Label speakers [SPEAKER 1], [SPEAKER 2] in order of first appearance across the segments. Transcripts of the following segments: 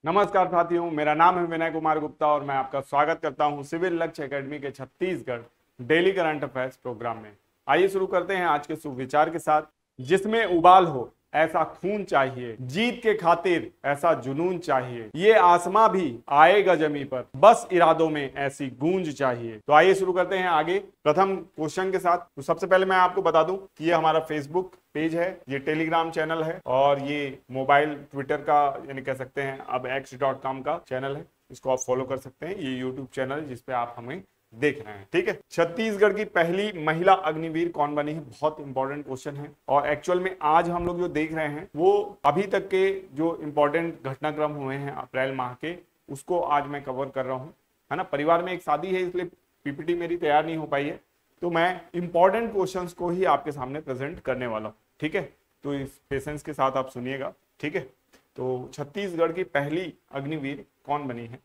[SPEAKER 1] नमस्कार साथियों, मेरा नाम है विनय कुमार गुप्ता और मैं आपका स्वागत करता हूं सिविल लक्ष्य एकेडमी के Chhattisgarh daily current affairs programme में। आइए शुरू करते हैं आज के सुविचार के साथ। जिसमें उबाल हो ऐसा खून चाहिए, जीत के खातिर ऐसा जुनून चाहिए, ये आसमां भी आएगा जमी पर, बस इरादों में ऐसी गूंज चाहिए। तो आइए शुरू करते हैं आगे प्रथम क्वेश्चन के साथ। तो सबसे पहले मैं आपको बता दूं कि ये हमारा फेसबुक पेज है, ये टेलीग्राम चैनल है और ये मोबाइल ट्विटर का यानी कह सकते हैं अब x.com का चैनल है। इसको आप फॉलो कर सकते हैं। ये यूट्यूब चैनल है जिसपे आप हमें देख रहे हैं। ठीक है, छत्तीसगढ़ की पहली महिला अग्निवीर कौन बनी है? बहुत इंपॉर्टेंट क्वेश्चन है और एक्चुअल में आज हम लोग जो देख रहे हैं वो अभी तक के जो इंपॉर्टेंट घटनाक्रम हुए हैं अप्रैल माह के, उसको आज मैं कवर कर रहा हूँ, है ना। परिवार में एक शादी है इसलिए पीपीटी मेरी तैयार नहीं हो पाई है, तो मैं इंपॉर्टेंट क्वेश्चंस को ही आपके सामने प्रेजेंट करने वाला हूँ। ठीक है, तो इस पेशेंस के साथ आप सुनिएगा। ठीक है, तो छत्तीसगढ़ की पहली अग्निवीर कौन बनी है?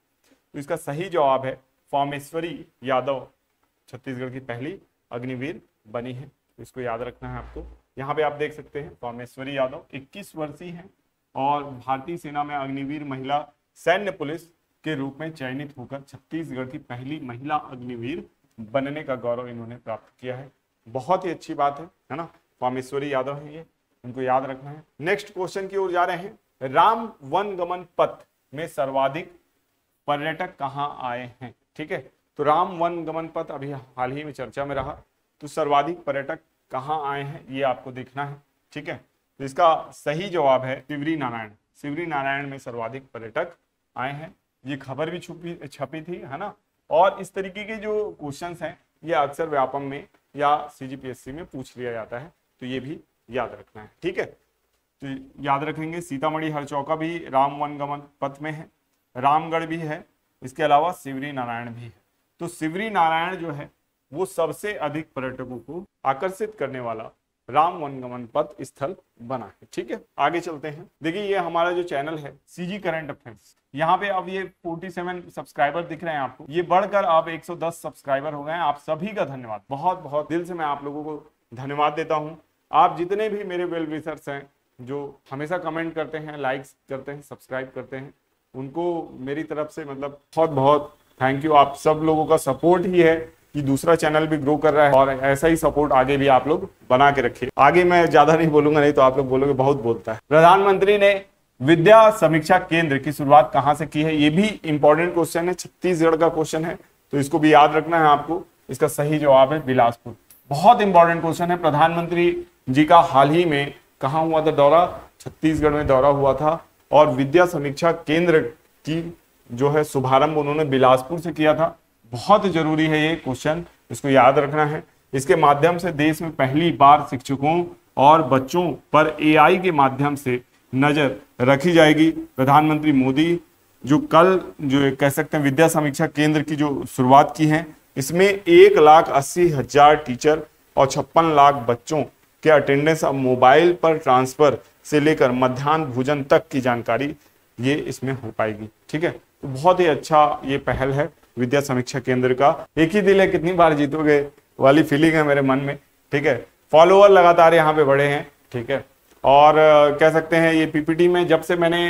[SPEAKER 1] तो इसका सही जवाब है फॉर्मेश्वरी यादव। छत्तीसगढ़ की पहली अग्निवीर बनी है, तो इसको याद रखना है आपको। यहाँ पे आप देख सकते हैं फॉर्मेश्वरी यादव 21 वर्षीय हैं और भारतीय सेना में अग्निवीर महिला सैन्य पुलिस के रूप में चयनित होकर छत्तीसगढ़ की पहली महिला अग्निवीर बनने का गौरव इन्होंने प्राप्त किया है। बहुत ही अच्छी बात है ना। फॉर्मेश्वरी यादव है ये, उनको याद रखना है। नेक्स्ट क्वेश्चन की ओर जा रहे हैं। राम वनगमन पथ में सर्वाधिक पर्यटक कहाँ आए हैं? ठीक है, तो राम वनगमन पथ अभी हाल ही में चर्चा में रहा, तो सर्वाधिक पर्यटक कहाँ आए हैं ये आपको देखना है। ठीक है, तो इसका सही जवाब है सिवरी नारायण। सिवरी नारायण में सर्वाधिक पर्यटक आए हैं। ये खबर भी छपी थी, है ना। और इस तरीके के जो क्वेश्चंस हैं ये अक्सर व्यापम में या सीजीपीएससी में पूछ लिया जाता है, तो ये भी याद रखना है। ठीक है, तो याद रखेंगे। सीतामढ़ी हरचौका भी राम वनगमन पथ में है, रामगढ़ भी है, इसके अलावा सिवरी नारायण भी है। तो सिवरी नारायण जो है वो सबसे अधिक पर्यटकों को आकर्षित करने वाला राम वनगमन पथ स्थल बना है। ठीक है, आगे चलते हैं। देखिए ये हमारा जो चैनल है सीजी करंट अफेयर्स, यहाँ पे अब ये 47 सब्सक्राइबर दिख रहे हैं आपको, ये बढ़कर अब 110 सब्सक्राइबर हो गए हैं। आप सभी का धन्यवाद, बहुत बहुत दिल से मैं आप लोगों को धन्यवाद देता हूँ। आप जितने भी मेरे वेल विशर्स हैं जो हमेशा कमेंट करते हैं, लाइक्स करते हैं, सब्सक्राइब करते हैं, उनको मेरी तरफ से मतलब बहुत बहुत थैंक यू। आप सब लोगों का सपोर्ट ही है कि दूसरा चैनल भी ग्रो कर रहा है और ऐसा ही सपोर्ट आगे भी आप लोग बना के रखिए। आगे मैं ज्यादा नहीं बोलूंगा, नहीं तो आप लोग बोलोगे बहुत बोलता है। प्रधानमंत्री ने विद्या समीक्षा केंद्र की शुरुआत कहां से की है? ये भी इंपॉर्टेंट क्वेश्चन है, छत्तीसगढ़ का क्वेश्चन है, तो इसको भी याद रखना है आपको। इसका सही जवाब है बिलासपुर। बहुत इंपॉर्टेंट क्वेश्चन है। प्रधानमंत्री जी का हाल ही में कहाँ हुआ था दौरा? छत्तीसगढ़ में दौरा हुआ था और विद्या समीक्षा केंद्र की जो है शुभारंभ उन्होंने बिलासपुर से किया था। बहुत जरूरी है ये क्वेश्चन, इसको याद रखना है। इसके माध्यम से देश में पहली बार शिक्षकों और बच्चों पर एआई के माध्यम से नजर रखी जाएगी। प्रधानमंत्री मोदी जो कल जो कह सकते हैं विद्या समीक्षा केंद्र की जो शुरुआत की है, इसमें 1,80,000 टीचर और 56 लाख बच्चों के अटेंडेंस अब मोबाइल पर ट्रांसफर से लेकर मध्याह्न भोजन तक की जानकारी ये इसमें हो पाएगी। ठीक है, तो बहुत ही अच्छा ये पहल है विद्या समीक्षा केंद्र का। एक ही दिल है कितनी बार जीतोगे वाली फीलिंग है मेरे मन में। ठीक है, फॉलोअर लगातार यहाँ पे बढ़े हैं। ठीक है, और कह सकते हैं ये पीपीटी में जब से मैंने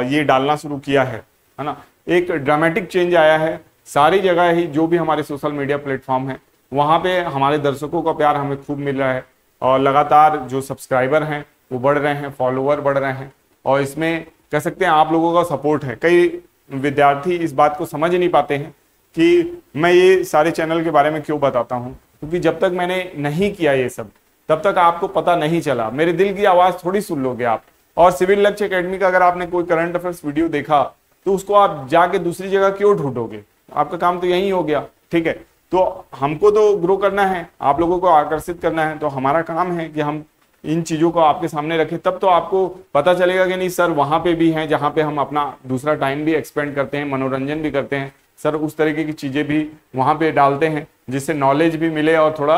[SPEAKER 1] ये डालना शुरू किया है ना, एक ड्रामेटिक चेंज आया है। सारी जगह ही जो भी हमारे सोशल मीडिया प्लेटफॉर्म है वहाँ पे हमारे दर्शकों का प्यार हमें खूब मिल रहा है और लगातार जो सब्सक्राइबर हैं वो बढ़ रहे हैं, फॉलोअर बढ़ रहे हैं और इसमें कह सकते हैं आप लोगों का सपोर्ट है। कई विद्यार्थी इस बात को समझ नहीं पाते हैं कि मैं ये सारे चैनल के बारे में क्यों बताता हूँ, क्योंकि जब तक मैंने नहीं किया ये सब तब तक आपको पता नहीं चला। मेरे दिल की आवाज थोड़ी सुन लोगे आप। और सिविल लक्ष्य एकेडमी का अगर आपने कोई करंट अफेयर्स वीडियो देखा तो उसको आप जाके दूसरी जगह क्यों ढूंढोगे? आपका काम तो यही हो गया। ठीक है, तो हमको तो ग्रो करना है, आप लोगों को आकर्षित करना है, तो हमारा काम है कि हम इन चीजों को आपके सामने रखें। तब तो आपको पता चलेगा कि नहीं सर वहां पे भी हैं जहां पे हम अपना दूसरा टाइम भी एक्सपेंड करते हैं, मनोरंजन भी करते हैं, सर उस तरीके की चीजें भी वहां पे डालते हैं जिससे नॉलेज भी मिले और थोड़ा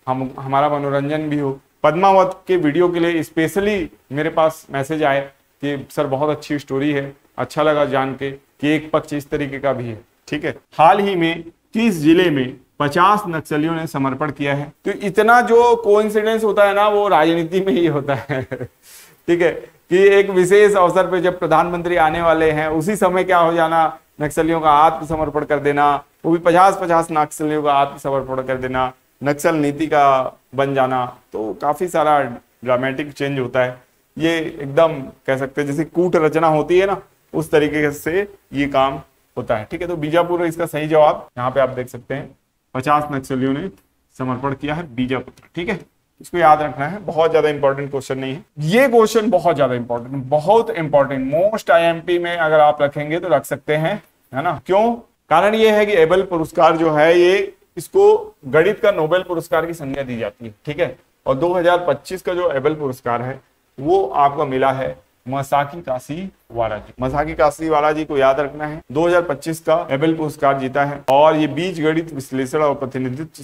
[SPEAKER 1] हमारा मनोरंजन भी हो। पद्मावत के वीडियो के लिए स्पेशली मेरे पास मैसेज आए कि सर बहुत अच्छी स्टोरी है, अच्छा लगा जान के कि एक पक्ष इस तरीके का भी है। ठीक है, हाल ही में किस जिले में 50 नक्सलियों ने समर्पण किया है? तो इतना जो कोइंसिडेंस होता है ना वो राजनीति में ही होता है। ठीक है, कि एक विशेष अवसर पे जब प्रधानमंत्री आने वाले हैं उसी समय क्या हो जाना, नक्सलियों का आत्मसमर्पण कर देना, वो भी 50-50 नक्सलियों का आत्मसमर्पण कर देना, नक्सल नीति का बन जाना। तो काफी सारा ड्रामेटिक चेंज होता है। ये एकदम कह सकते हैं जैसे कूट रचना होती है ना, उस तरीके से ये काम होता है। ठीक है, तो बीजापुर इसका सही जवाब। यहाँ पे आप देख सकते हैं 50 नक्सलियों ने समर्पण किया है बीजापुर। ठीक है, इसको याद रखना है, बहुत ज्यादा इंपॉर्टेंट क्वेश्चन नहीं है ये। क्वेश्चन बहुत ज्यादा इंपॉर्टेंट, बहुत इंपॉर्टेंट, मोस्ट आईएमपी में अगर आप रखेंगे तो रख सकते हैं, है ना। क्यों? कारण ये है कि एबल पुरस्कार जो है ये इसको गणित का नोबेल पुरस्कार की संज्ञा दी जाती है। ठीक है, और 2025 का जो एबल पुरस्कार है वो आपको मिला है मसाकी काशीवाला जी। मसाकी काशीवाला जी को याद रखना है, 2025 का एबल पुरस्कार जीता है और ये बीज गणित विश्लेषण और प्रतिनिधित्व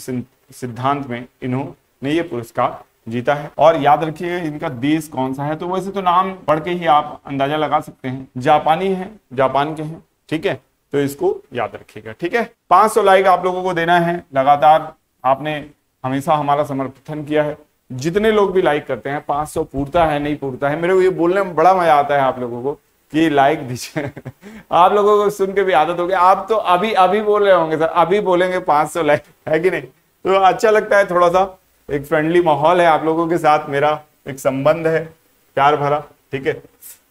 [SPEAKER 1] सिद्धांत में इन्होंने ये पुरस्कार जीता है। और याद रखिए इनका देश कौन सा है, तो वैसे तो नाम पढ़ के ही आप अंदाजा लगा सकते हैं, जापानी है, जापान के हैं। ठीक है, तो इसको याद रखिएगा। ठीक है, 500 लाइक आप लोगों को देना है। लगातार आपने हमेशा हमारा समर्थन किया है। जितने लोग भी लाइक करते हैं, 500 पूरता है नहीं पूरता है, मेरे को ये बोलने में बड़ा मजा आता है आप लोगों को कि लाइक दीजिए। आप लोगों को सुन के भी आदत हो गई, आप तो अभी बोल रहे होंगे सर, अभी बोलेंगे 500 लाइक, है कि नहीं। तो अच्छा लगता है, थोड़ा सा एक फ्रेंडली माहौल है आप लोगों के साथ, मेरा एक संबंध है प्यार भरा। ठीक है,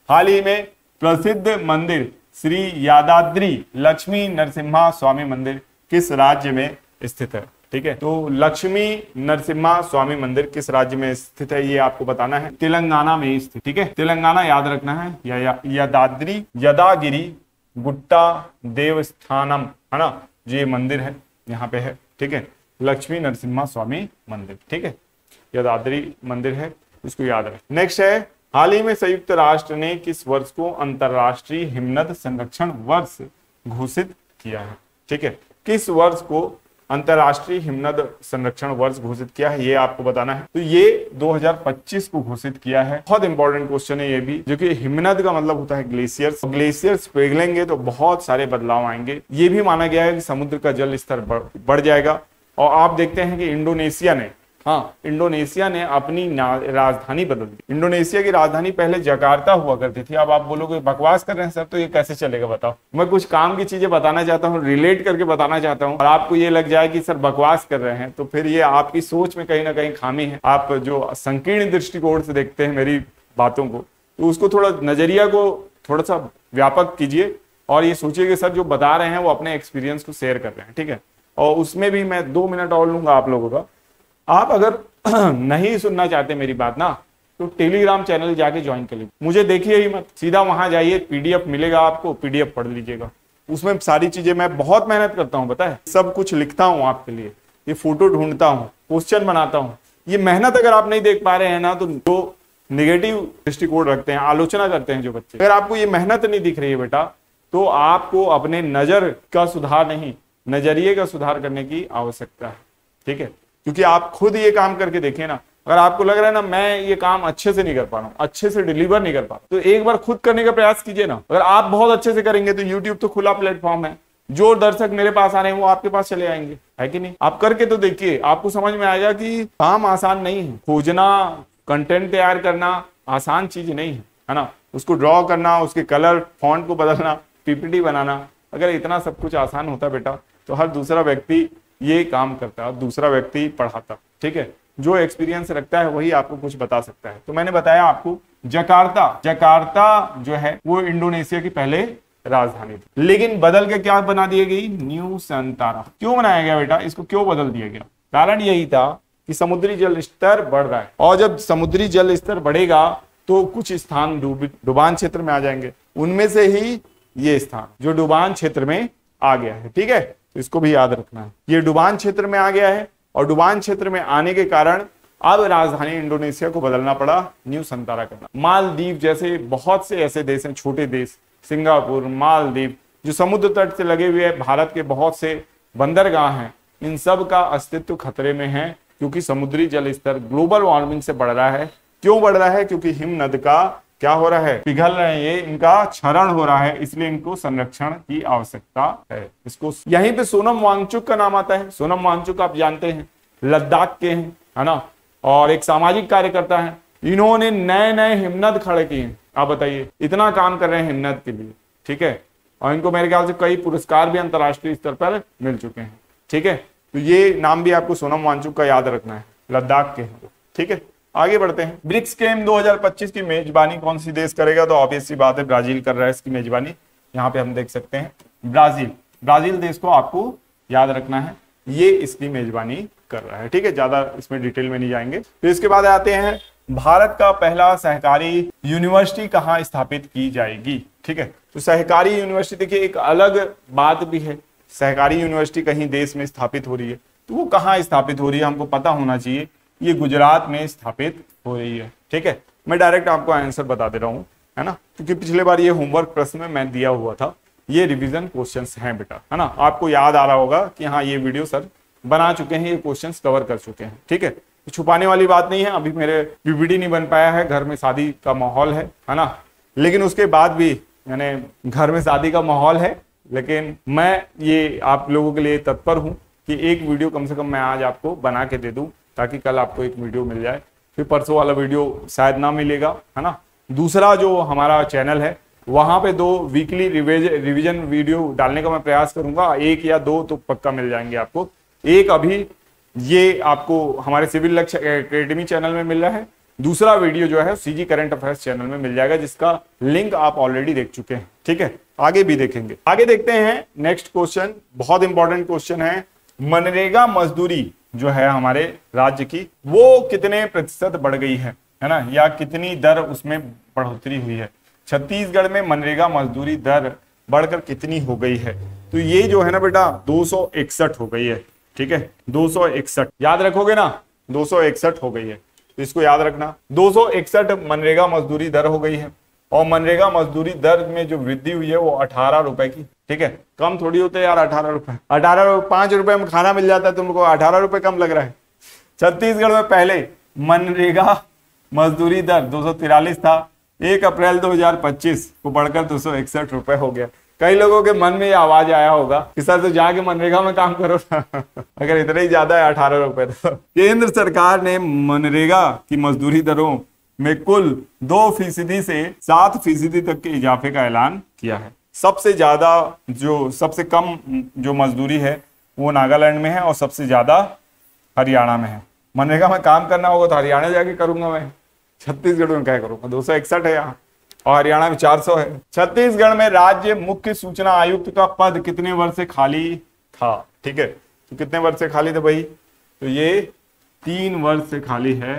[SPEAKER 1] हाल ही में प्रसिद्ध मंदिर श्री यादाद्री लक्ष्मी नरसिम्हा स्वामी मंदिर किस राज्य में स्थित है। ठीक है, तो लक्ष्मी नरसिम्हा स्वामी मंदिर किस राज्य में स्थित है ये आपको बताना है। तेलंगाना में स्थित। ठीक है, तेलंगाना याद रखना है। यादाद्री यदागिरी गुट्टा देवस्थानम, है ना, जो ये मंदिर है यहाँ पे है। ठीक है, लक्ष्मी नरसिम्हा स्वामी मंदिर। ठीक है, यदाद्री मंदिर है, इसको याद रखें। नेक्स्ट है, हाल ही में संयुक्त राष्ट्र ने किस वर्ष को अंतरराष्ट्रीय हिमनद संरक्षण वर्ष घोषित किया है। ठीक है, किस वर्ष को अंतरराष्ट्रीय हिमनद संरक्षण वर्ष घोषित किया है ये आपको बताना है। तो ये 2025 को घोषित किया है। बहुत इंपॉर्टेंट क्वेश्चन है ये भी, जो कि हिमनद का मतलब होता है ग्लेशियर्स। ग्लेशियर्स पिघलेंगे तो बहुत सारे बदलाव आएंगे। ये भी माना गया है कि समुद्र का जल स्तर बढ़ जाएगा। और आप देखते हैं कि इंडोनेशिया ने अपनी राजधानी बदल दी। इंडोनेशिया की राजधानी पहले जकार्ता हुआ करती थी। अब आप बोलोगे बकवास कर रहे हैं सर, तो ये कैसे चलेगा बताओ। मैं कुछ काम की चीजें बताना चाहता हूँ, रिलेट करके बताना चाहता हूँ, और आपको ये लग जाए कि सर बकवास कर रहे हैं, तो फिर ये आपकी सोच में कहीं ना कहीं खामी है। आप जो संकीर्ण दृष्टिकोण से देखते हैं मेरी बातों को, तो उसको थोड़ा नजरिया को थोड़ा सा व्यापक कीजिए और ये सोचिए कि सर जो बता रहे हैं वो अपने एक्सपीरियंस को शेयर कर रहे हैं। ठीक है, और उसमें भी मैं 2 मिनट और लूंगा आप लोगों का। आप अगर नहीं सुनना चाहते मेरी बात ना, तो टेलीग्राम चैनल जाके ज्वाइन कर लीजिए। मुझे देखिए ही मत, सीधा वहां जाइए, पीडीएफ मिलेगा आपको, पीडीएफ पढ़ लीजिएगा। उसमें सारी चीजें मैं बहुत मेहनत करता हूँ, पता है, सब कुछ लिखता हूँ आपके लिए, ये फोटो ढूंढता हूँ, क्वेश्चन बनाता हूँ। ये मेहनत अगर आप नहीं देख पा रहे हैं ना, तो जो निगेटिव दृष्टिकोण रखते हैं, आलोचना करते हैं जो बच्चे, अगर आपको ये मेहनत नहीं दिख रही है बेटा, तो आपको अपने नजर का सुधार नहीं, नजरिए का सुधार करने की आवश्यकता है। ठीक है, क्योंकि आप खुद ये काम करके देखें ना, अगर आपको लग रहा है ना मैं ये काम अच्छे से नहीं कर पा रहा हूँ, अच्छे से डिलीवर नहीं कर पा रहा, तो एक बार खुद करने का प्रयास कीजिए ना। अगर आप बहुत अच्छे से करेंगे तो यूट्यूब तो खुला प्लेटफॉर्म है, जो दर्शक मेरे पास आ रहे हैं वो आपके पास चले आएंगे, है कि नहीं। आप करके तो देखिए, आपको समझ में आएगा कि काम आसान नहीं है। खोजना, कंटेंट तैयार करना आसान चीज नहीं है ना। उसको ड्रॉ करना, उसके कलर फॉन्ट को बदलना, पीपीटी बनाना, अगर इतना सब कुछ आसान होता बेटा, तो हर दूसरा व्यक्ति ये काम करता, दूसरा व्यक्ति पढ़ाता। ठीक है, जो एक्सपीरियंस रखता है वही आपको कुछ बता सकता है। तो मैंने बताया आपको जकार्ता जो है वो इंडोनेशिया की पहले राजधानी थी, लेकिन बदल के क्या बना दी गई, न्यू संतारा। क्यों बनाया गया बेटा, इसको क्यों बदल दिया गया? कारण यही था कि समुद्री जल स्तर बढ़ रहा है, और जब समुद्री जल स्तर बढ़ेगा तो कुछ स्थान डुबान क्षेत्र में आ जाएंगे। उनमें से ही ये स्थान जो डुबान क्षेत्र में आ गया है। ठीक है, तो इसको भी याद रखना है, ये डुबान क्षेत्र में आ गया है, और डुबान क्षेत्र में आने के कारण अब राजधानी इंडोनेशिया को बदलना पड़ा, न्यू संतारा करना। मालदीव जैसे बहुत से ऐसे देश हैं, छोटे देश, सिंगापुर, मालदीव, जो समुद्र तट से लगे हुए भारत के बहुत से बंदरगाह हैं, इन सब का अस्तित्व खतरे में है, क्योंकि समुद्री जल स्तर ग्लोबल वार्मिंग से बढ़ रहा है। क्यों बढ़ रहा है? क्योंकि हिमनद का क्या हो रहा है, पिघल रहे हैं, ये इनका क्षरण हो रहा है, इसलिए इनको संरक्षण की आवश्यकता है। इसको यहीं पे सोनम वांगचुक का नाम आता है। सोनम वांगचुक आप जानते हैं लद्दाख के हैं, है ना, और एक सामाजिक कार्यकर्ता है। इन्होंने नए नए हिमनद खड़े किए, आप बताइए, इतना काम कर रहे हैं हिम्मत के लिए, ठीक है। और इनको मेरे ख्याल से कई पुरस्कार भी अंतर्राष्ट्रीय स्तर पर मिल चुके हैं, ठीक है। तो ये नाम भी आपको सोनम वांगचुक का याद रखना है, लद्दाख के हैं, ठीक है। आगे बढ़ते हैं। ब्रिक्स गेम 2025 की मेजबानी कौन सी देश करेगा? तो ऑब्वियस सी बात है, ब्राजील कर रहा है इसकी मेजबानी। यहाँ पे हम देख सकते हैं ब्राजील देश को आपको याद रखना है, ये इसकी मेजबानी कर रहा है, ठीक है। ज्यादा इसमें डिटेल में नहीं जाएंगे। फिर इसके बाद आते हैं, भारत का पहला सहकारी यूनिवर्सिटी कहाँ स्थापित की जाएगी? ठीक है, तो सहकारी यूनिवर्सिटी, देखिए एक अलग बात भी है, सहकारी यूनिवर्सिटी कहीं देश में स्थापित हो रही है, तो वो कहाँ स्थापित हो रही है हमको पता होना चाहिए। ये गुजरात में स्थापित हो रही है, ठीक है। मैं डायरेक्ट आपको आंसर बता दे रहा हूँ, है ना, क्योंकि पिछले बार ये होमवर्क प्रश्न में मैं दिया हुआ था, ये रिवीजन क्वेश्चंस हैं बेटा, है ना। आपको याद आ रहा होगा कि हाँ ये वीडियो सर बना चुके हैं, ये क्वेश्चंस कवर कर चुके हैं, ठीक है। छुपाने वाली बात नहीं है, अभी मेरे पीपीटी नहीं बन पाया है, घर में शादी का माहौल है ना, लेकिन उसके बाद भी यानी घर में शादी का माहौल है, लेकिन मैं ये आप लोगों के लिए तत्पर हूं कि एक वीडियो कम से कम मैं आज आपको बना के दे दूं, ताकि कल आपको एक वीडियो मिल जाए, फिर परसों वाला वीडियो शायद ना मिलेगा, है ना। दूसरा जो हमारा चैनल है वहां पे 2 वीकली रिवीजन वीडियो डालने का मैं प्रयास करूंगा, 1 या 2 तो पक्का मिल जाएंगे आपको। एक अभी ये आपको हमारे सिविल लक्ष्य एकेडमी चैनल में मिल रहा है, दूसरा वीडियो जो है सीजी करंट अफेयर्स चैनल में मिल जाएगा, जिसका लिंक आप ऑलरेडी देख चुके हैं, ठीक है। आगे भी देखेंगे। आगे देखते हैं नेक्स्ट क्वेश्चन, बहुत इंपॉर्टेंट क्वेश्चन है। मनरेगा मजदूरी जो है हमारे राज्य की, वो कितने प्रतिशत बढ़ गई है ना, या कितनी दर उसमें बढ़ोतरी हुई है? छत्तीसगढ़ में मनरेगा मजदूरी दर बढ़कर कितनी हो गई है? तो ये जो है ना बेटा 261 हो गई है, ठीक है। 261 याद रखोगे ना, 261 हो गई है, तो इसको याद रखना। 261 मनरेगा मजदूरी दर हो गई है, और मनरेगा मजदूरी दर में जो वृद्धि हुई है वो 18 रुपए की, ठीक है। कम थोड़ी होते यार 18 रुपए, 5 रुपए में खाना मिल जाता है, तुमको 18 रुपए कम लग रहा है। छत्तीसगढ़ में पहले मनरेगा मजदूरी दर 243 था, 1 अप्रैल 2025 को बढ़कर 261 रुपए हो गया। कई लोगों के मन में ये आवाज आया होगा कि सर तो जाके मनरेगा में काम करो ना अगर इतना ही ज्यादा है 18 रुपए तो। केंद्र सरकार ने मनरेगा की मजदूरी दरों में कुल 2% से 7% तक के इजाफे का ऐलान किया है। सबसे ज्यादा सबसे कम जो मजदूरी है वो नागालैंड में है, और सबसे ज्यादा हरियाणा में है। मनरेगा में काम करना होगा तो हरियाणा जाके करूंगा मैं, छत्तीसगढ़ में क्या करूंगा? 261 है यहाँ, और हरियाणा में 400 है। छत्तीसगढ़ में राज्य मुख्य सूचना आयुक्त का पद कितने वर्ष से खाली था? ठीक है, तो कितने वर्ष से खाली था भाई? तो ये 3 वर्ष से खाली है,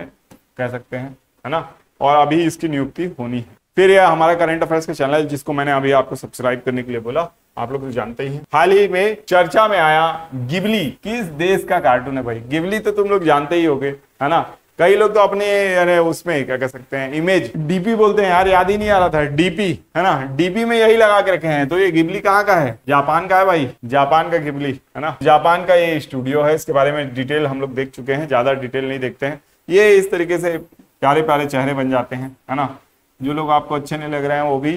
[SPEAKER 1] कह सकते हैं, है ना। और अभी इसकी नियुक्ति होनी है। फिर यह हमारा करंट अफेयर्स का चैनल, जिसको मैंने अभी आपको सब्सक्राइब करने के लिए बोला, आप लोग तो जानते ही हैं। हाल ही में चर्चा में आया गिबली किस देश का कार्टून है भाई? गिबली तो तुम लोग जानते ही होगे, है ना। कई लोग तो अपने उसमें क्या कह सकते हैं, इमेज डीपी बोलते हैं यार, याद ही नहीं आ रहा था, डीपी, है ना। डीपी में यही लगा के रखे हैं। तो ये गिबली कहाँ का है? जापान का है भाई, जापान का गिबली, है ना। जापान का ये स्टूडियो है, इसके बारे में डिटेल हम लोग देख चुके हैं, ज्यादा डिटेल नहीं देखते हैं। ये इस तरीके से प्यारे प्यारे चेहरे बन जाते हैं, है ना। जो लोग आपको अच्छे नहीं लग रहे हैं वो भी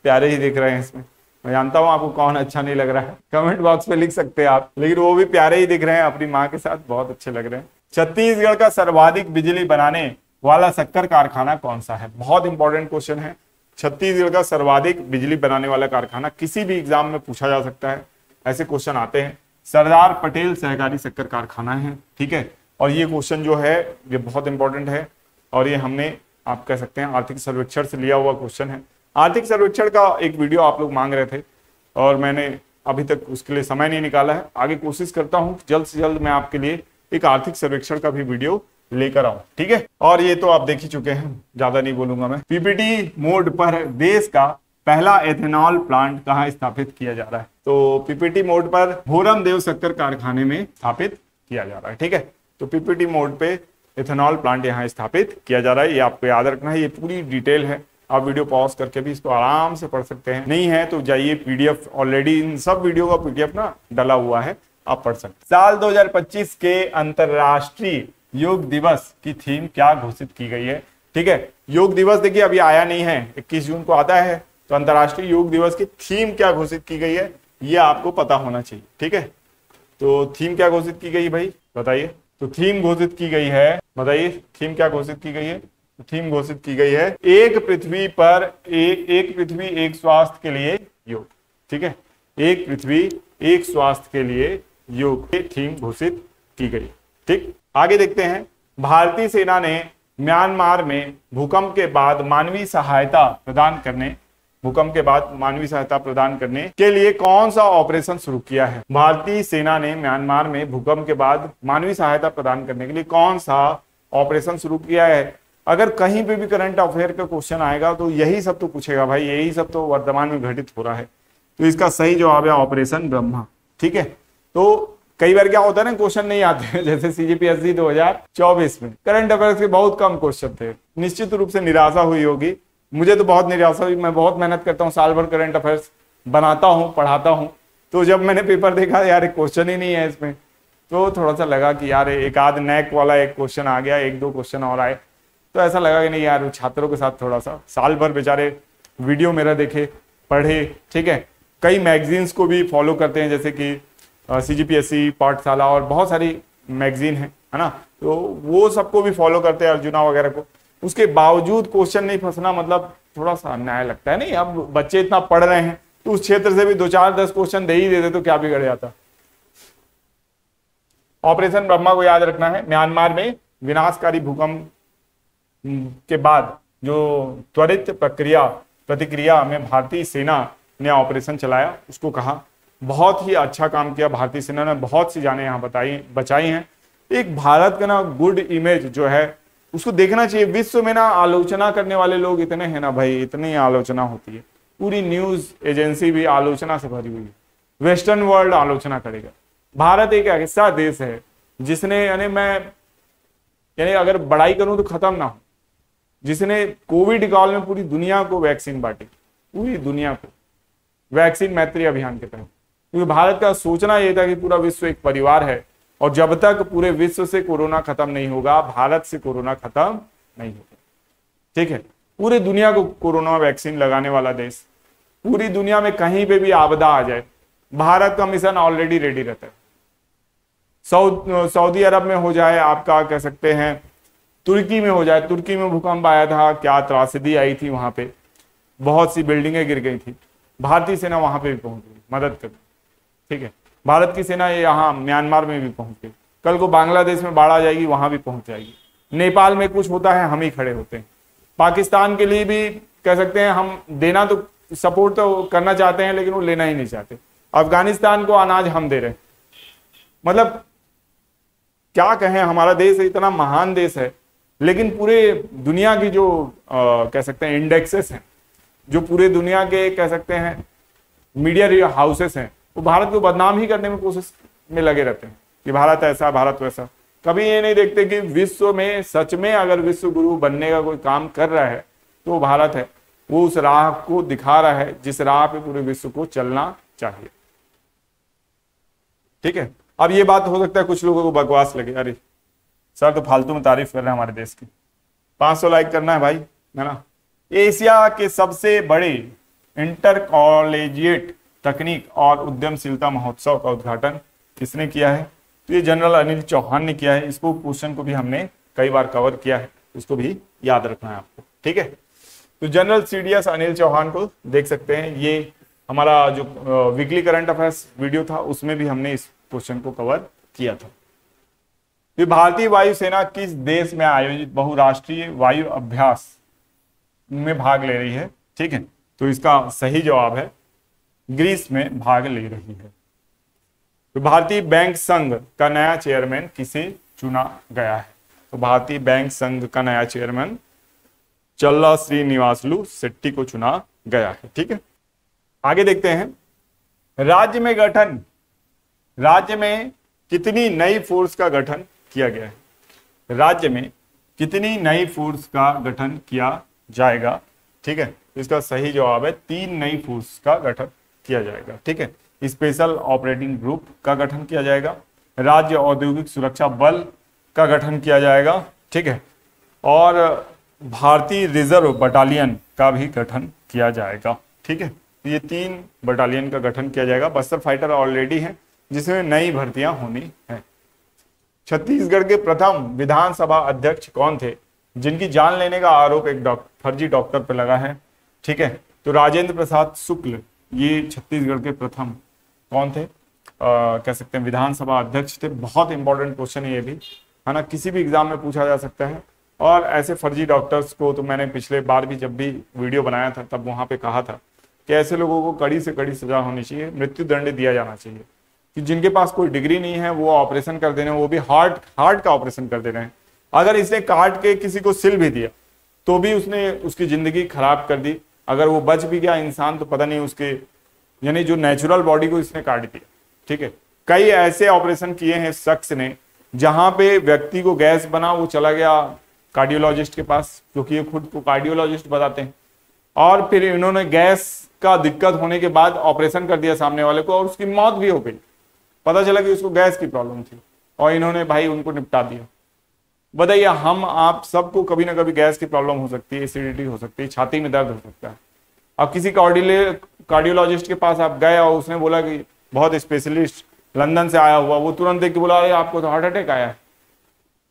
[SPEAKER 1] प्यारे ही दिख रहे हैं इसमें। मैं जानता हूँ आपको कौन अच्छा नहीं लग रहा है, कमेंट बॉक्स पे लिख सकते हैं आप, लेकिन वो भी प्यारे ही दिख रहे हैं, अपनी माँ के साथ बहुत अच्छे लग रहे हैं। छत्तीसगढ़ का सर्वाधिक बिजली बनाने वाला शक्कर कारखाना कौन सा है? बहुत इंपॉर्टेंट क्वेश्चन है। छत्तीसगढ़ का सर्वाधिक बिजली बनाने वाला कारखाना किसी भी एग्जाम में पूछा जा सकता है, ऐसे क्वेश्चन आते हैं। सरदार पटेल सहकारी शक्कर कारखाना है, ठीक है। और ये क्वेश्चन जो है ये बहुत इंपॉर्टेंट है, और ये हमने आप कह सकते हैं आर्थिक सर्वेक्षण से लिया हुआ क्वेश्चन है। आर्थिक सर्वेक्षण का एक वीडियो आप लोग मांग रहे थे, और मैंने अभी तक उसके लिए समय नहीं निकाला है। आगे कोशिश करता हूँ जल्द से जल्द मैं आपके लिए एक आर्थिक सर्वेक्षण का भी वीडियो लेकर आऊं, ठीक है। और ये तो आप देख ही चुके हैं, ज्यादा नहीं बोलूंगा मैं। पीपीटी मोड पर देश का पहला एथेनॉल प्लांट कहाँ स्थापित किया जा रहा है? तो पीपीटी मोड पर भोरम देव शक्कर कारखाने में स्थापित किया जा रहा है, ठीक है। तो पीपीटी मोड पे एथेनॉल प्लांट यहाँ स्थापित किया जा रहा है, ये आपको याद रखना है। ये पूरी डिटेल है, आप वीडियो पॉज करके भी इसको आराम से पढ़ सकते हैं। नहीं है तो जाइए पीडीएफ, ऑलरेडी इन सब वीडियो का पीडीएफ ना डला हुआ है, आप पढ़ सकते। साल 2025 के अंतरराष्ट्रीय योग दिवस की थीम क्या घोषित की गई है? ठीक है, योग दिवस देखिए अभी आया नहीं है, 21 जून को आता है। तो अंतरराष्ट्रीय योग दिवस की थीम क्या घोषित की गई है, ये आपको पता होना चाहिए, ठीक है। तो थीम क्या घोषित की गई भाई, बताइए। तो थीम घोषित की गई है, बताइए थीम क्या घोषित की गई है? थीम घोषित की गई है एक पृथ्वी पर एक पृथ्वी एक स्वास्थ्य के लिए योग। ठीक है, एक पृथ्वी एक स्वास्थ्य के लिए योग की थीम घोषित की गई। ठीक, आगे देखते हैं। भारतीय सेना ने म्यांमार में भूकंप के बाद मानवीय सहायता प्रदान करने के लिए कौन सा ऑपरेशन शुरू किया है? भारतीय सेना ने म्यांमार में भूकंप के बाद मानवीय सहायता प्रदान करने के लिए कौन सा ऑपरेशन शुरू किया है? अगर कहीं पे भी करंट अफेयर का क्वेश्चन आएगा तो यही सब तो पूछेगा भाई, यही सब तो वर्तमान में घटित हो रहा है। तो इसका सही जवाब है ऑपरेशन ब्रह्मा। ठीक है, तो कई बार क्या होता है ना, क्वेश्चन नहीं आते हैं, जैसे सीजीपीएससी 2024 में करंट अफेयर्स के बहुत कम क्वेश्चन थे। निश्चित रूप से निराशा हुई होगी, मुझे तो बहुत निराशा हुई। मैं बहुत मेहनत करता हूँ, साल भर करंट अफेयर्स बनाता हूँ, पढ़ाता हूँ, तो जब मैंने पेपर देखा यार क्वेश्चन ही नहीं है इसमें, तो थोड़ा सा लगा कि यार एक आध नैक वाला एक क्वेश्चन आ गया, एक दो क्वेश्चन और आए, तो ऐसा लगा कि नहीं यार छात्रों के साथ थोड़ा सा, साल भर बेचारे वीडियो मेरा देखे, पढ़े। ठीक है, कई मैगजीन्स को भी फॉलो करते हैं, जैसे कि सीजीपीएससी, पाठशाला और बहुत सारी मैगजीन है ना, तो वो सबको भी फॉलो करते हैं, अर्जुना वगैरह को। उसके बावजूद क्वेश्चन नहीं फंसना मतलब थोड़ा सा अन्याय लगता है। नहीं, अब बच्चे इतना पढ़ रहे हैं तो उस क्षेत्र से भी 2-4-10 क्वेश्चन दे ही देते तो क्या बिगड़ जाता। ऑपरेशन ब्रह्मा को याद रखना है। म्यांमार में विनाशकारी भूकंप के बाद जो त्वरित प्रतिक्रिया में भारतीय सेना ने ऑपरेशन चलाया, उसको कहा बहुत ही अच्छा काम किया भारतीय सेना ने, बहुत सी जानें यहाँ बचाई हैं। एक भारत का ना गुड इमेज जो है उसको देखना चाहिए। विश्व में ना आलोचना करने वाले लोग इतने हैं ना भाई, इतनी आलोचना होती है, पूरी न्यूज एजेंसी भी आलोचना से भरी हुई है, वेस्टर्न वर्ल्ड आलोचना करेगा। भारत एक ऐसा देश है जिसने यानी अगर बड़ाई करूं तो खत्म ना हो, जिसने कोविड काल में पूरी दुनिया को वैक्सीन बांटी, पूरी दुनिया को वैक्सीन मैत्री अभियान के तहत। क्योंकि भारत का सोचना यह था कि पूरा विश्व एक परिवार है और जब तक पूरे विश्व से कोरोना खत्म नहीं होगा, भारत से कोरोना खत्म नहीं होगा। ठीक है, पूरे दुनिया को कोरोना वैक्सीन लगाने वाला देश, पूरी दुनिया में कहीं पे भी आपदा आ जाए, भारत का मिशन ऑलरेडी रेडी रहता है। सऊदी अरब में हो जाए, आपका कह सकते हैं तुर्की में हो जाए, तुर्की में भूकंप आया था, क्या त्रासदी आई थी, वहां पे बहुत सी बिल्डिंगें गिर गई थी, भारतीय सेना वहां पे भी पहुंच गई मदद कर। ठीक है, भारत की सेना यहाँ म्यांमार में भी पहुंच गई, कल को बांग्लादेश में बाढ़ आ जाएगी, वहां भी पहुंच जाएगी। नेपाल में कुछ होता है, हम ही खड़े होते हैं। पाकिस्तान के लिए भी कह सकते हैं हम देना तो सपोर्ट तो करना चाहते हैं, लेकिन वो लेना ही नहीं चाहते। अफगानिस्तान को अनाज हम दे रहे हैं। मतलब क्या कहें, हमारा देश इतना महान देश है, लेकिन पूरे दुनिया की जो कह सकते हैं इंडेक्सेस हैं, जो पूरे दुनिया के कह सकते हैं मीडिया हाउसेस हैं, वो भारत को बदनाम ही करने में कोशिश में लगे रहते हैं कि भारत ऐसा, भारत वैसा। कभी ये नहीं देखते कि विश्व में सच में अगर विश्व गुरु बनने का कोई काम कर रहा है तो वो भारत है। वो उस राह को दिखा रहा है जिस राह पे पूरे विश्व को चलना चाहिए। ठीक है, अब ये बात हो सकता है कुछ लोगों को बकवास लगे, अरे सर तो फालतू में तारीफ कर रहे हैं हमारे देश की। 500 लाइक करना है भाई, है ना। एशिया के सबसे बड़े इंटर कॉलेजिएट तकनीक और उद्यमशीलता महोत्सव का उद्घाटन किसने किया है? तो ये जनरल अनिल चौहान ने किया है। इसको क्वेश्चन को भी हमने कई बार कवर किया है, इसको भी याद रखना है आपको। ठीक है, तो जनरल सीडीएस अनिल चौहान को देख सकते हैं। ये हमारा जो वीकली करंट अफेयर्स वीडियो था उसमें भी हमने इस क्वेश्चन को कवर किया था। ये भारतीय वायुसेना किस देश में आयोजित बहुराष्ट्रीय वायु अभ्यास में भाग ले रही है? ठीक है, तो इसका सही जवाब है ग्रीस में भाग ले रही है। तो भारतीय बैंक संघ का नया चेयरमैन किसे चुना गया है? तो भारतीय बैंक संघ का नया चेयरमैन चल्ला श्रीनिवासलू शेट्टी को चुना गया है। ठीक है, आगे देखते हैं। राज्य में कितनी नई फोर्स का गठन किया गया है? राज्य में कितनी नई फोर्स का गठन किया जाएगा? ठीक है, इसका सही जवाब है 3 नई फोर्स का गठन किया जाएगा। ठीक है, स्पेशल ऑपरेटिंग ग्रुप का गठन किया जाएगा, राज्य औद्योगिक सुरक्षा बल का गठन किया जाएगा। ठीक है, और भारतीय रिजर्व बटालियन का भी गठन किया जाएगा। ठीक है, ये 3 बटालियन का गठन किया जाएगा। बस्तर फाइटर ऑलरेडी है, जिसमें नई भर्तियां होनी है। छत्तीसगढ़ के प्रथम विधानसभा अध्यक्ष कौन थे? जिनकी जान लेने का आरोप एक फर्जी डॉक्टर पर लगा है। ठीक है, तो राजेंद्र प्रसाद शुक्ल ये छत्तीसगढ़ के प्रथम कौन थे, कह सकते हैं विधानसभा अध्यक्ष थे। बहुत इंपॉर्टेंट क्वेश्चन है ये भी, है ना, किसी भी एग्जाम में पूछा जा सकता है। और ऐसे फर्जी डॉक्टर्स को तो मैंने पिछले बार भी जब भी वीडियो बनाया था तब वहां पे कहा था कि ऐसे लोगों को कड़ी से कड़ी सजा होनी चाहिए, मृत्यु दंड दिया जाना चाहिए। कि जिनके पास कोई डिग्री नहीं है वो ऑपरेशन कर दे रहे हैं, वो भी हार्ट का ऑपरेशन कर दे रहे हैं। अगर इसने काट के किसी को सिल भी दिया तो भी उसने उसकी जिंदगी खराब कर दी। अगर वो बच भी गया इंसान तो पता नहीं उसके, यानी जो नेचुरल बॉडी को इसने काट दिया। ठीक है, कई ऐसे ऑपरेशन किए हैं शख्स ने जहां पे व्यक्ति को गैस बना, वो चला गया कार्डियोलॉजिस्ट के पास, क्योंकि ये खुद को कार्डियोलॉजिस्ट बताते हैं, और फिर इन्होंने गैस का दिक्कत होने के बाद ऑपरेशन कर दिया सामने वाले को और उसकी मौत भी हो गई। पता चला कि उसको गैस की प्रॉब्लम थी और इन्होंने भाई उनको निपटा दिया। बताइए, हम आप सबको कभी ना कभी गैस की प्रॉब्लम हो सकती है, एसिडिटी हो सकती है, छाती में दर्द हो सकता है। अब किसी कार्डियोलॉजिस्ट के पास आप गए और उसने बोला कि बहुत स्पेशलिस्ट लंदन से आया हुआ, वो तुरंत देख के बोला अरे आपको तो हार्ट अटैक आया है,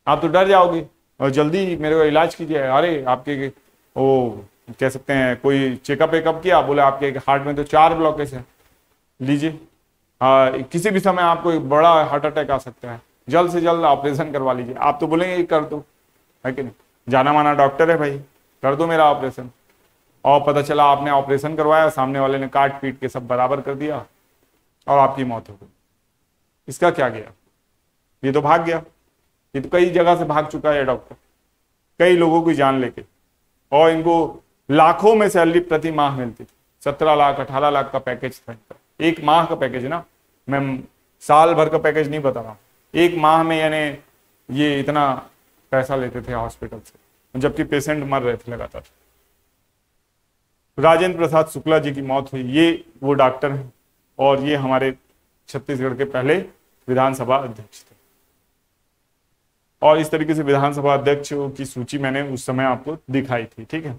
[SPEAKER 1] आप तो डर जाओगे और जल्दी मेरे को इलाज कीजिए। अरे आपके वो कह सकते हैं कोई चेकअप वेकअप किया, बोले आपके हार्ट में तो 4 ब्लॉकेज है, लीजिए किसी भी समय आपको एक बड़ा हार्ट अटैक आ सकता है, जल्द से जल्द ऑपरेशन करवा लीजिए। आप तो बोलेंगे कर दो, है कि नहीं, जाना माना डॉक्टर है भाई, कर दो मेरा ऑपरेशन। और पता चला आपने ऑपरेशन करवाया, सामने वाले ने काट पीट के सब बराबर कर दिया और आपकी मौत हो गई। इसका क्या गया, ये तो भाग गया, ये तो कई जगह से भाग चुका है डॉक्टर, कई लोगों की जान लेके, और इनको लाखों में सैलरी प्रति माह मिलती थी। 17 लाख 18 लाख का पैकेज था इनका, एक माह का पैकेज ना, मैं साल भर का पैकेज नहीं बता रहा, एक माह में यानी ये इतना पैसा लेते थे हॉस्पिटल से, जबकि पेशेंट मर रहे थे लगातार। राजेंद्र प्रसाद शुक्ला जी की मौत हुई, ये वो डॉक्टर हैं और ये हमारे छत्तीसगढ़ के पहले विधानसभा अध्यक्ष थे। और इस तरीके से विधानसभा अध्यक्षों की सूची मैंने उस समय आपको दिखाई थी। ठीक है,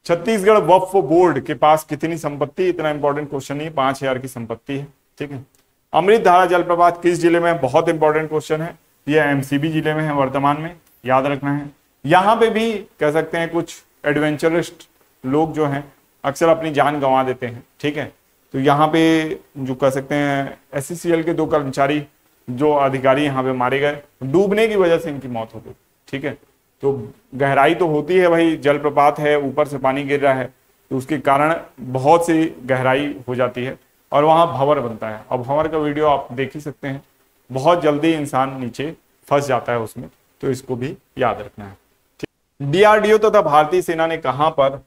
[SPEAKER 1] छत्तीसगढ़ वक्फ बोर्ड के पास कितनी संपत्ति, इतना इंपॉर्टेंट क्वेश्चन नहीं, 5000 की संपत्ति है। ठीक है, अमृत धारा जलप्रपात किस जिले में, बहुत इंपॉर्टेंट क्वेश्चन है, ये एमसीबी जिले में है वर्तमान में, याद रखना है। यहां पे भी कह सकते हैं कुछ एडवेंचरिस्ट लोग जो हैं अक्सर अपनी जान गंवा देते हैं। ठीक है, तो यहाँ पे जो कह सकते हैं एससीसीएल के 2 कर्मचारी जो अधिकारी यहाँ पे मारे गए, डूबने की वजह से इनकी मौत हो गई। ठीक है, तो गहराई तो होती है भाई, जलप्रपात है, ऊपर से पानी गिर रहा है, तो उसके कारण बहुत सी गहराई हो जाती है और वहाँ भंवर बनता है। अब भंवर का वीडियो आप देख ही सकते हैं, बहुत जल्दी इंसान नीचे फंस जाता है उसमें, तो इसको भी याद रखना है। डीआरडीओ तथा भारतीय सेना ने कहां पर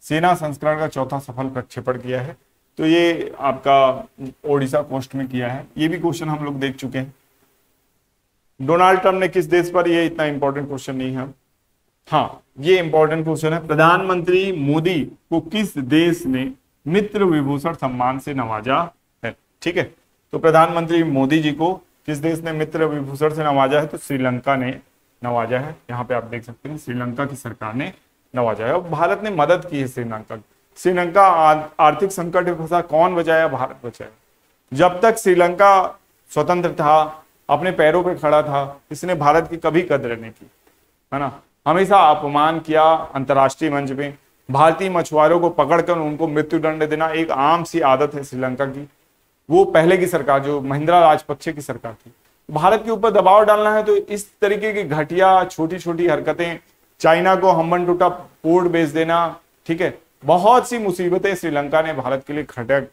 [SPEAKER 1] सेना संस्करण का 4था सफल प्रक्षेपण किया है, तो ये आपका ओडिशा कोस्ट में किया है। ये भी क्वेश्चन हम लोग देख चुके हैं। डोनाल्ड ट्रंप ने किस देश पर, ये इतना इंपॉर्टेंट क्वेश्चन नहीं है, हाँ ये इंपॉर्टेंट क्वेश्चन है, प्रधानमंत्री मोदी को किस देश ने मित्र विभूषण सम्मान से नवाजा है। ठीक है, तो प्रधानमंत्री मोदी जी को किस देश ने मित्र विभूषण से नवाजा है, तो श्रीलंका ने नवाजा है। यहाँ पे आप देख सकते हैं श्रीलंका की सरकार ने नवाजा है और भारत ने मदद की है श्रीलंका की। श्रीलंका आर्थिक संकट में फंसा, कौन बचाया, भारत बचाया। जब तक श्रीलंका स्वतंत्र था, अपने पैरों पे खड़ा था, इसने भारत की कभी कदर नहीं की, है ना, हमेशा अपमान किया अंतर्राष्ट्रीय मंच में। भारतीय मछुआरों को पकड़कर उनको मृत्यु दंड देना एक आम सी आदत है श्रीलंका की। वो पहले की सरकार जो महिंद्रा राजपक्षे की सरकार थी, भारत के ऊपर दबाव डालना है तो इस तरीके की घटिया छोटी छोटी हरकतें, चाइना को हम्बन टूटा पोर्ट बेच देना, ठीक है, बहुत सी मुसीबतें श्रीलंका ने भारत के लिए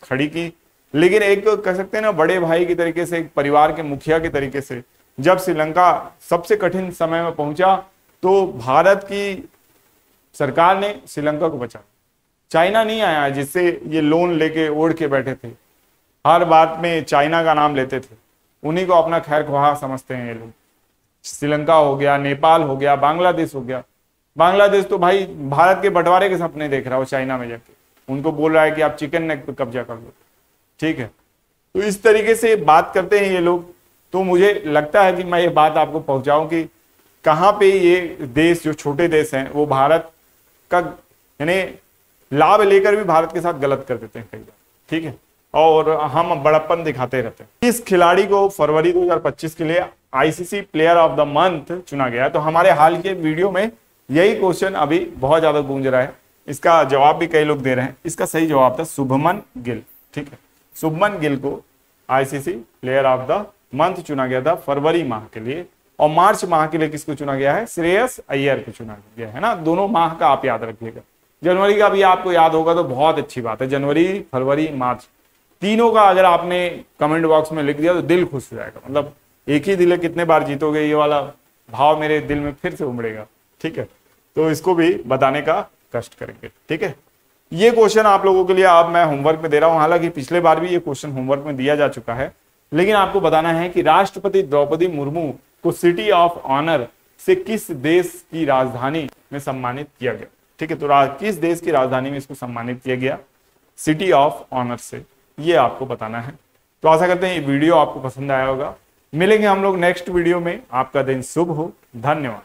[SPEAKER 1] खड़ी की। लेकिन एक कह सकते हैं ना बड़े भाई की तरीके से, एक परिवार के मुखिया के तरीके से जब श्रीलंका सबसे कठिन समय में पहुंचा तो भारत की सरकार ने श्रीलंका को बचाया। चाइना नहीं आया जिससे ये लोन लेके ओढ़ के बैठे थे, हर बात में चाइना का नाम लेते थे, उन्हीं को अपना खैर ख्वाह समझते हैं ये लोग। श्रीलंका हो गया, नेपाल हो गया, बांग्लादेश हो गया। बांग्लादेश तो भाई भारत के बंटवारे के सपने देख रहा हो चाइना में जाके, उनको बोल रहा है कि आप चिकन नेक पे कब्जा कर लो। ठीक है, तो इस तरीके से बात करते हैं ये लोग। तो मुझे लगता है कि मैं ये बात आपको पहुंचाऊं कि कहां पे ये देश जो छोटे देश हैं वो भारत का यानी लाभ लेकर भी भारत के साथ गलत कर देते हैं कई बार। ठीक है, और हम बड़प्पन दिखाते रहते हैं। इस खिलाड़ी को फरवरी 2025 के लिए ICC player of the month चुना गया है। तो हमारे हाल के वीडियो में यही क्वेश्चन अभी बहुत ज्यादा गूंज रहा है, इसका जवाब भी कई लोग दे रहे हैं। इसका सही जवाब था शुभमन गिल। ठीक है, शुभमन गिल को ICC player of the month चुना गया था फरवरी माह के लिए, और मार्च माह के लिए किसको चुना गया है? श्रेयस अय्यर को चुना गया है ना। दोनों माह का आप याद रखिएगा, जनवरी का भी आपको याद होगा तो बहुत अच्छी बात है। जनवरी, फरवरी, मार्च, तीनों का अगर आपने कमेंट बॉक्स में लिख दिया तो दिल खुश हो जाएगा। मतलब एक ही दिल है, कितने बार जीतोगे, ये वाला भाव मेरे दिल में फिर से उमड़ेगा। ठीक है, तो इसको भी बताने का कष्ट करेंगे। ठीक है, ये क्वेश्चन आप लोगों के लिए अब मैं होमवर्क में दे रहा हूं। हालांकि पिछले बार भी ये क्वेश्चन होमवर्क में दिया जा चुका है, लेकिन आपको बताना है कि राष्ट्रपति द्रौपदी मुर्मू को सिटी ऑफ ऑनर से किस देश की राजधानी में सम्मानित किया गया। ठीक है, तो किस देश की राजधानी में इसको सम्मानित किया गया सिटी ऑफ ऑनर से, ये आपको बताना है। तो आशा करते हैं ये वीडियो आपको पसंद आया होगा। मिलेंगे हम लोग नेक्स्ट वीडियो में। आपका दिन शुभ हो। धन्यवाद।